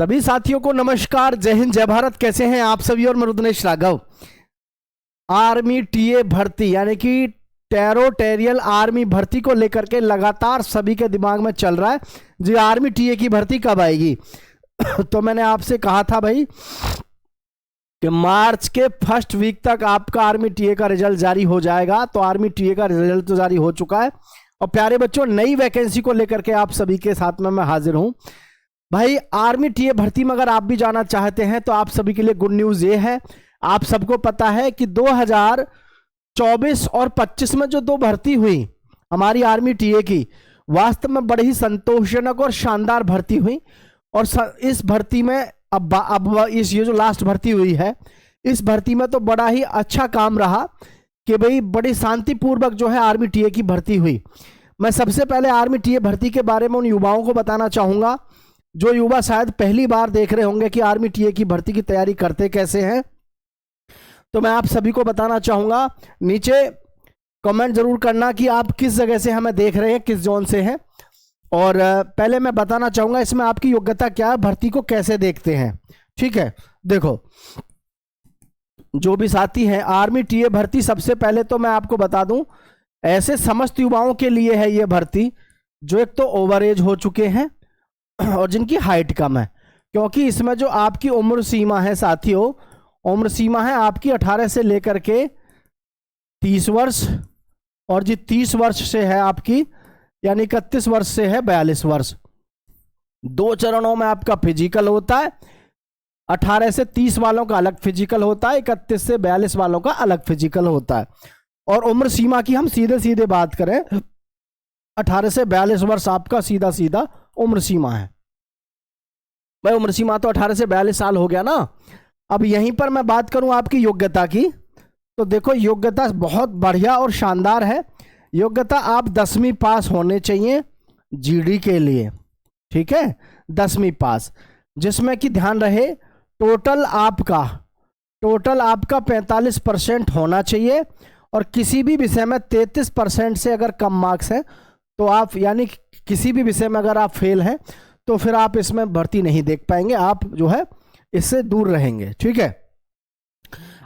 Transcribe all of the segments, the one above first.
सभी साथियों को नमस्कार, जय हिंद, जय भारत। कैसे हैं आप सभी? और मैं रुद्रेश राघव। आर्मी टीए भर्ती यानी कि टेरिटोरियल आर्मी भर्ती को लेकर के लगातार सभी के दिमाग में चल रहा है जी, आर्मी टीए की भर्ती कब आएगी। तो मैंने आपसे कहा था भाई कि मार्च के फर्स्ट वीक तक आपका आर्मी टीए का रिजल्ट जारी हो जाएगा। तो आर्मी टीए का रिजल्ट तो जारी हो चुका है और प्यारे बच्चों, नई वैकेंसी को लेकर के आप सभी के साथ में मैं हाजिर हूं भाई। आर्मी टीए भर्ती में अगर आप भी जाना चाहते हैं तो आप सभी के लिए गुड न्यूज़ ये है, आप सबको पता है कि 2024 और 25 में जो दो भर्ती हुई हमारी आर्मी टीए की, वास्तव में बड़ी ही संतोषजनक और शानदार भर्ती हुई। और इस भर्ती में अब ये जो लास्ट भर्ती हुई है, इस भर्ती में तो बड़ा ही अच्छा काम रहा कि भाई बड़ी शांतिपूर्वक जो है आर्मी टीए की भर्ती हुई। मैं सबसे पहले आर्मी टीए भर्ती के बारे में उन युवाओं को बताना चाहूँगा जो युवा शायद पहली बार देख रहे होंगे कि आर्मी टीए की भर्ती की तैयारी करते कैसे हैं। तो मैं आप सभी को बताना चाहूँगा, नीचे कमेंट जरूर करना कि आप किस जगह से हमें देख रहे हैं, किस जोन से हैं। और पहले मैं बताना चाहूँगा इसमें आपकी योग्यता क्या है, भर्ती को कैसे देखते हैं। ठीक है, देखो जो भी साथी हैं, आर्मी टीए भर्ती सबसे पहले तो मैं आपको बता दूं, ऐसे समस्त युवाओं के लिए है ये भर्ती जो एक तो ओवर एज हो चुके हैं और जिनकी हाइट कम है, क्योंकि इसमें जो आपकी उम्र सीमा है साथियों, उम्र सीमा है आपकी 18 से लेकर के 30 वर्ष, और जी 30 वर्ष से है आपकी, यानी 31 वर्ष से है 42 वर्ष। दो चरणों में आपका फिजिकल होता है, 18 से 30 वालों का अलग फिजिकल होता है, 31 से 42 वालों का अलग फिजिकल होता है। और उम्र सीमा की हम सीधे सीधे बात करें, 18 से 42 वर्ष आपका सीधा सीधा उम्र सीमा है भाई। उम्र सीमा तो 18 से 42 साल हो गया ना। अब यहीं पर मैं बात करूं आपकी योग्यता की, तो देखो योग्यता बहुत बढ़िया और शानदार है। योग्यता आप 10वीं पास होने चाहिए जीडी के लिए, ठीक है, 10वीं पास, जिसमें कि ध्यान रहे टोटल आपका 45% होना चाहिए। और किसी भी विषय में 33% से अगर कम मार्क्स हैं तो आप, यानी किसी भी विषय में अगर आप फेल हैं तो फिर आप इसमें भर्ती नहीं देख पाएंगे, आप जो है इससे दूर रहेंगे। ठीक है,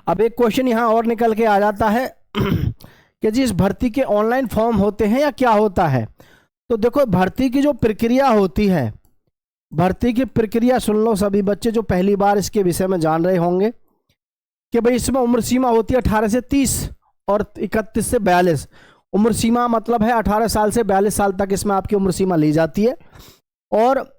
अब एक क्वेश्चन यहां और निकल के आ जाता है कि जी इस भर्ती के ऑनलाइन फॉर्म होते हैं या क्या होता है। तो देखो भर्ती की जो प्रक्रिया होती है, भर्ती की प्रक्रिया सुन लो सभी बच्चे जो पहली बार इसके विषय में जान रहे होंगे कि भाई इसमें उम्र सीमा होती है 18 से 30 और 31 से 42। उम्र सीमा मतलब है 18 साल से 42 साल तक इसमें आपकी उम्र सीमा ली जाती है। और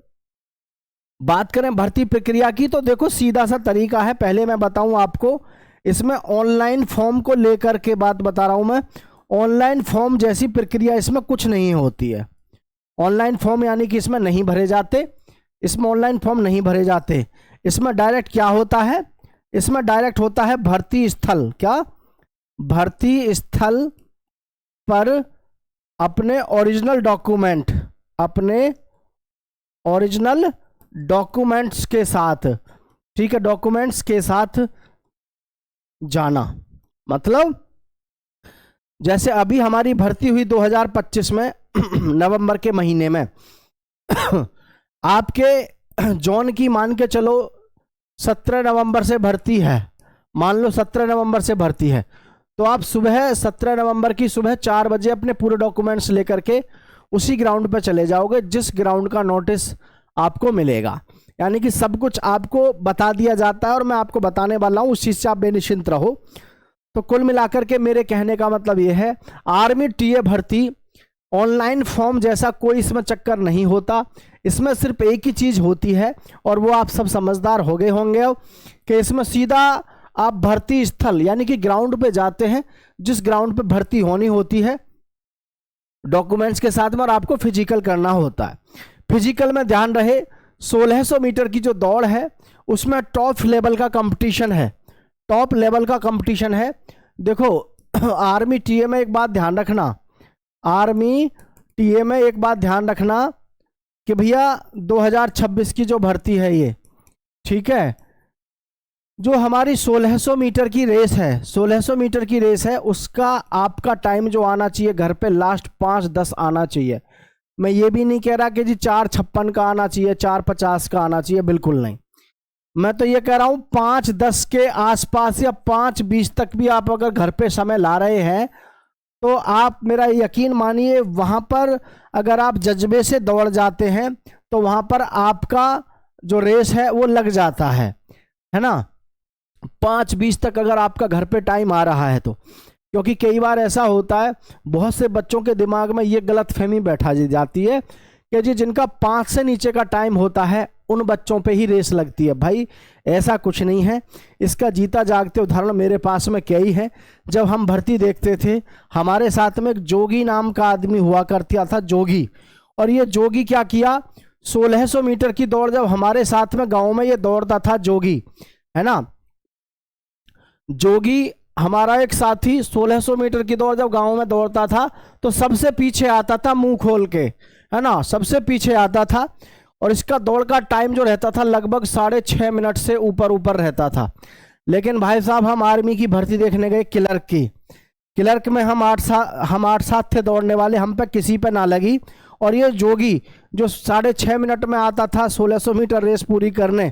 बात करें भर्ती प्रक्रिया की, तो देखो सीधा सा तरीका है। पहले मैं बताऊं आपको, इसमें ऑनलाइन फॉर्म को लेकर के बात बता रहा हूं मैं। ऑनलाइन फॉर्म जैसी प्रक्रिया इसमें कुछ नहीं होती है। ऑनलाइन फॉर्म यानी कि इसमें नहीं भरे जाते, इसमें ऑनलाइन फॉर्म नहीं भरे जाते। इसमें डायरेक्ट क्या होता है, इसमें डायरेक्ट होता है भर्ती स्थल, क्या भर्ती स्थल पर अपने ओरिजिनल डॉक्यूमेंट्स के साथ, ठीक है, डॉक्यूमेंट्स के साथ जाना। मतलब जैसे अभी हमारी भर्ती हुई 2025 में नवंबर के महीने में आपके जॉन की मान के चलो 17 नवंबर से भर्ती है, मान लो 17 नवंबर से भर्ती है, तो आप सुबह 17 नवंबर की सुबह 4 बजे अपने पूरे डॉक्यूमेंट्स लेकर के उसी ग्राउंड पर चले जाओगे जिस ग्राउंड का नोटिस आपको मिलेगा। यानी कि सब कुछ आपको बता दिया जाता है और मैं आपको बताने वाला हूँ, उस चीज़ से आप बेनिश्चिंत रहो। तो कुल मिलाकर के मेरे कहने का मतलब ये है, आर्मी टीए भर्ती ऑनलाइन फॉर्म जैसा कोई इसमें चक्कर नहीं होता। इसमें सिर्फ एक ही चीज़ होती है और वो आप सब समझदार हो गए होंगे कि इसमें सीधा आप भर्ती स्थल यानी कि ग्राउंड पे जाते हैं, जिस ग्राउंड पे भर्ती होनी होती है डॉक्यूमेंट्स के साथ में, और आपको फिजिकल करना होता है। फिजिकल में ध्यान रहे 1600 मीटर की जो दौड़ है उसमें टॉप लेवल का कंपटीशन है, टॉप लेवल का कंपटीशन है। देखो आर्मी टीए में एक बात ध्यान रखना, आर्मी टीए में एक बात ध्यान रखना कि भैया 2026 की जो भर्ती है ये, ठीक है, जो हमारी 1600 मीटर की रेस है, 1600 मीटर की रेस है, उसका आपका टाइम जो आना चाहिए घर पे लास्ट 5-10 आना चाहिए। मैं ये भी नहीं कह रहा कि जी 456 का आना चाहिए, 450 का आना चाहिए, बिल्कुल नहीं। मैं तो ये कह रहा हूँ 5-10 के आसपास या 5-20 तक भी आप अगर घर पे समय ला रहे हैं तो आप मेरा यकीन मानिए, वहाँ पर अगर आप जज्बे से दौड़ जाते हैं तो वहाँ पर आपका जो रेस है वो लग जाता है ना। 5-20 तक अगर आपका घर पे टाइम आ रहा है तो, क्योंकि कई बार ऐसा होता है, बहुत से बच्चों के दिमाग में ये गलतफहमी बैठा जाती है कि जी जिनका 5 से नीचे का टाइम होता है उन बच्चों पे ही रेस लगती है। भाई ऐसा कुछ नहीं है। इसका जीता जागते उदाहरण मेरे पास में कई है। जब हम भर्ती देखते थे, हमारे साथ में एक जोगी नाम का आदमी हुआ करता था, जोगी। और ये जोगी क्या किया, 1600 मीटर की दौड़ जब हमारे साथ में गाँव में ये दौड़ता था, जोगी है ना, जोगी हमारा एक साथी 1600 मीटर की दौड़ जब गांव में दौड़ता था तो सबसे पीछे आता था, मुंह खोल के, है ना, सबसे पीछे आता था। और इसका दौड़ का टाइम जो रहता था लगभग 6.5 मिनट से ऊपर रहता था। लेकिन भाई साहब हम आर्मी की भर्ती देखने गए क्लर्क की। क्लर्क में हम 8-7 थे दौड़ने वाले, हम पे किसी पे ना लगी। और ये जोगी जो 6.5 मिनट में आता था 1600 मीटर रेस पूरी करने,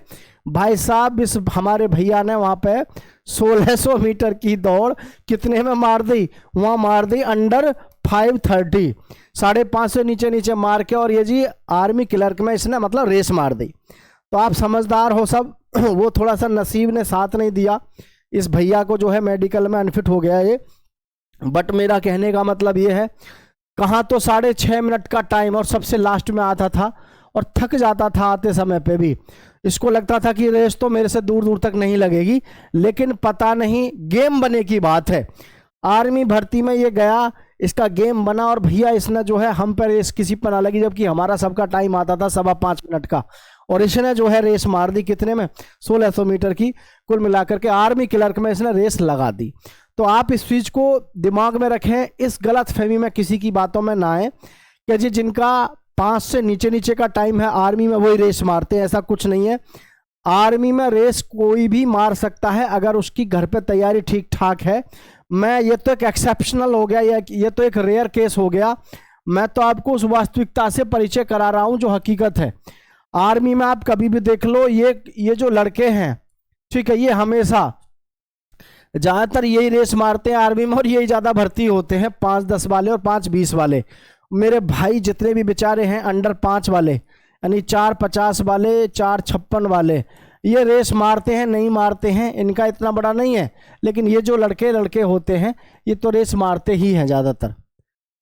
भाई साहब इस हमारे भैया ने वहाँ पे 1600 मीटर की दौड़ कितने में मार दी, वहाँ मार दी अंडर 5:30, 5.5 से नीचे मार के। और ये जी आर्मी क्लर्क में इसने मतलब रेस मार दी। तो आप समझदार हो सब। वो थोड़ा सा नसीब ने साथ नहीं दिया, इस भैया को जो है मेडिकल में अनफिट हो गया ये। बट मेरा कहने का मतलब ये है, कहाँ तो 6.5 मिनट का टाइम और सबसे लास्ट में आता था और थक जाता था आते समय पे भी। इसको लगता था कि रेस तो मेरे से दूर दूर तक नहीं लगेगी, लेकिन पता नहीं गेम बने की बात है। आर्मी भर्ती में ये गया, इसका गेम बना और भैया इसने जो है हम पर रेस किसी पर ना लगी, जबकि हमारा सबका टाइम आता था 5.25 मिनट का। और इसने जो है रेस मार दी कितने में, 1600 मीटर की। कुल मिलाकर के आर्मी क्लर्क में इसने रेस लगा दी। तो आप इस चीज़ को दिमाग में रखें, इस गलत फहमी में किसी की बातों में ना आए कि जी जिनका 5 से नीचे का टाइम है आर्मी में वही रेस मारते हैं। ऐसा कुछ नहीं है। आर्मी में रेस कोई भी मार सकता है अगर उसकी घर पे तैयारी ठीक ठाक है। मैं ये तो एक एक्सेप्शनल हो गया, ये तो एक रेयर केस हो गया। मैं तो आपको उस वास्तविकता से परिचय करा रहा हूँ जो हकीकत है। आर्मी में आप कभी भी देख लो, ये जो लड़के हैं, ठीक है, ये हमेशा ज़्यादातर यही रेस मारते हैं आर्मी में और यही ज़्यादा भर्ती होते हैं, 5-10 वाले और 5-20 वाले। मेरे भाई जितने भी बेचारे हैं अंडर 5 वाले, यानी 4.50 वाले, 4.56 वाले, ये रेस मारते हैं नहीं मारते हैं इनका इतना बड़ा नहीं है। लेकिन ये जो लड़के होते हैं ये तो रेस मारते ही हैं ज़्यादातर।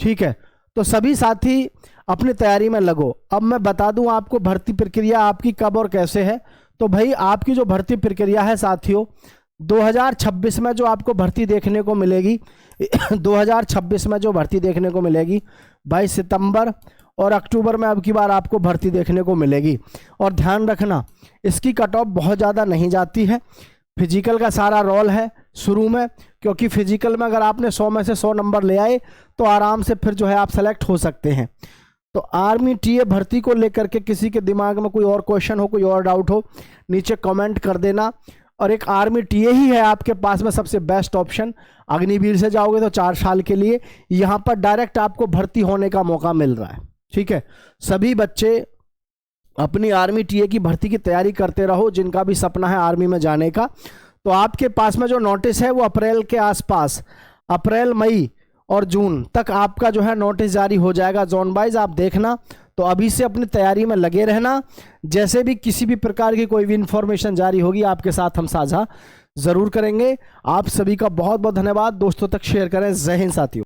ठीक है, तो सभी साथी अपनी तैयारी में लगो। अब मैं बता दूं आपको भर्ती प्रक्रिया आपकी कब और कैसे है। तो भाई आपकी जो भर्ती प्रक्रिया है साथियों, 2026 में जो आपको भर्ती देखने को मिलेगी 2026 में जो भर्ती देखने को मिलेगी 22 सितंबर और अक्टूबर में अब की बार आपको भर्ती देखने को मिलेगी। और ध्यान रखना इसकी कट ऑफ बहुत ज़्यादा नहीं जाती है। फिजिकल का सारा रोल है शुरू में, क्योंकि फिजिकल में अगर आपने 100 में से 100 नंबर ले आए तो आराम से फिर जो है आप सेलेक्ट हो सकते हैं। तो आर्मी टीए भर्ती को लेकर के किसी के दिमाग में कोई और क्वेश्चन हो, कोई और डाउट हो, नीचे कमेंट कर देना। और एक आर्मी टीए ही है आपके पास में सबसे बेस्ट ऑप्शन। अग्निवीर से जाओगे तो 4 साल के लिए, यहाँ पर डायरेक्ट आपको भर्ती होने का मौका मिल रहा है। ठीक है, सभी बच्चे अपनी आर्मी टीए की भर्ती की तैयारी करते रहो जिनका भी सपना है आर्मी में जाने का। तो आपके पास में जो नोटिस है वो अप्रैल के आसपास, अप्रैल मई और जून तक आपका जो है नोटिस जारी हो जाएगा जोन वाइज, आप देखना। तो अभी से अपनी तैयारी में लगे रहना। जैसे भी किसी भी प्रकार की कोई भी इंफॉर्मेशन जारी होगी आपके साथ हम साझा जरूर करेंगे। आप सभी का बहुत बहुत धन्यवाद। दोस्तों तक शेयर करें। जय हिंद साथियों।